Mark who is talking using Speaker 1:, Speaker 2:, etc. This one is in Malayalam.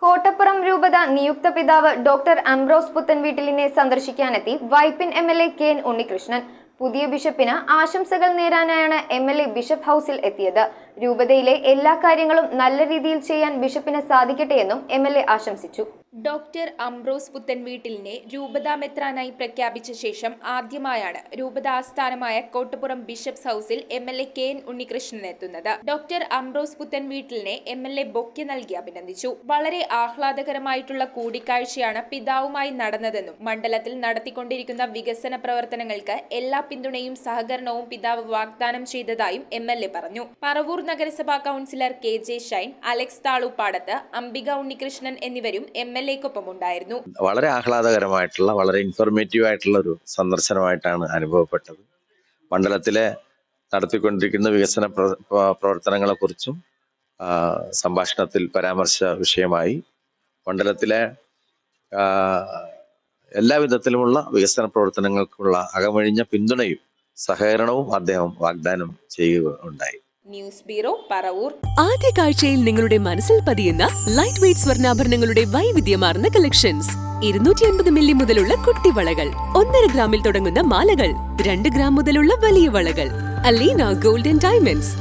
Speaker 1: കോട്ടപ്പുറം രൂപത നിയുക്ത പിതാവ് ഡോക്ടർ അംബ്രോസ് പുത്തൻവീട്ടിലിനെ സന്ദർശിക്കാനെത്തി Vypin MLA K N Unnikrishnan. പുതിയ ബിഷപ്പിന് ആശംസകൾ നേരാനായാണ് എംഎൽഎ ബിഷപ്പ് ഹൌസിൽ എത്തിയത്. രൂപതയിലെ എല്ലാ കാര്യങ്ങളും നല്ല രീതിയിൽ ചെയ്യാൻ ബിഷപ്പിന് സാധിക്കട്ടെയെന്നും എംഎൽഎ ആശംസിച്ചു.
Speaker 2: ഡോക്ടർ അംബ്രോസ് പുത്തൻവീട്ടിലിനെ രൂപതാ മെത്രാനായി പ്രഖ്യാപിച്ച ശേഷം ആദ്യമായാണ് രൂപത ആസ്ഥാനമായ കോട്ടപ്പുറം ബിഷപ്സ് ഹൌസിൽ എംഎൽഎ കെ എൻ ഉണ്ണികൃഷ്ണൻ എത്തുന്നത്. ഡോക്ടർ അംബ്രോസ് പുത്തൻവീട്ടിലിനെ എംഎൽഎ ബൊക്കെ നൽകി അഭിനന്ദിച്ചു. വളരെ ആഹ്ലാദകരമായിട്ടുള്ള കൂടിക്കാഴ്ചയാണ് പിതാവുമായി നടന്നതെന്നും മണ്ഡലത്തിൽ നടത്തിക്കൊണ്ടിരിക്കുന്ന വികസന പ്രവർത്തനങ്ങൾക്ക് എല്ലാ പിന്തുണയും സഹകരണവും പിതാവ് വാഗ്ദാനം ചെയ്തതായും എംഎൽഎ പറഞ്ഞു. പറവൂർ നഗരസഭാ councillor K J Shine, Alex താളൂപ്പാടത്ത്, അംബിക ഉണ്ണികൃഷ്ണൻ എന്നിവരും എംഎൽഎക്കൊപ്പമുണ്ടായിരുന്നു.
Speaker 3: വളരെ ആഹ്ലാദകരമായിട്ടുള്ള, വളരെ ഇൻഫോർമേറ്റീവ് ആയിട്ടുള്ള ഒരു സന്ദർശനമായിട്ടാണ് അനുഭവപ്പെട്ടത്. മണ്ഡലത്തിലെ നടത്തിക്കൊണ്ടിരിക്കുന്ന വികസന പ്രവർത്തനങ്ങളെക്കുറിച്ചും സംഭാഷണത്തിൽ പരാമർശ വിഷയമായി. മണ്ഡലത്തിലെ എല്ലാവിധത്തിലുമുള്ള വികസന പ്രവർത്തനങ്ങൾക്കുള്ള അകമഴിഞ്ഞ പിന്തുണയും സഹകരണവും അദ്ദേഹം വാഗ്ദാനം ചെയ്യുകയുണ്ടായി.
Speaker 2: News bureau, Paravur.
Speaker 4: ആദ്യ കാഴ്ചയിൽ നിങ്ങളുടെ മനസ്സിൽ പതിയുന്ന ലൈറ്റ് വെയ്റ്റ് സ്വർണ്ണാഭരണങ്ങളുടെ വൈവിധ്യമാർന്ന കളക്ഷൻസ്. 250 മില്ലി മുതലുള്ള കുട്ടിവളകൾ, 1.5 ഗ്രാമിൽ തുടങ്ങുന്ന മാലകൾ, 2 ഗ്രാം മുതലുള്ള വലിയ വളകൾ. Aleena golden diamonds.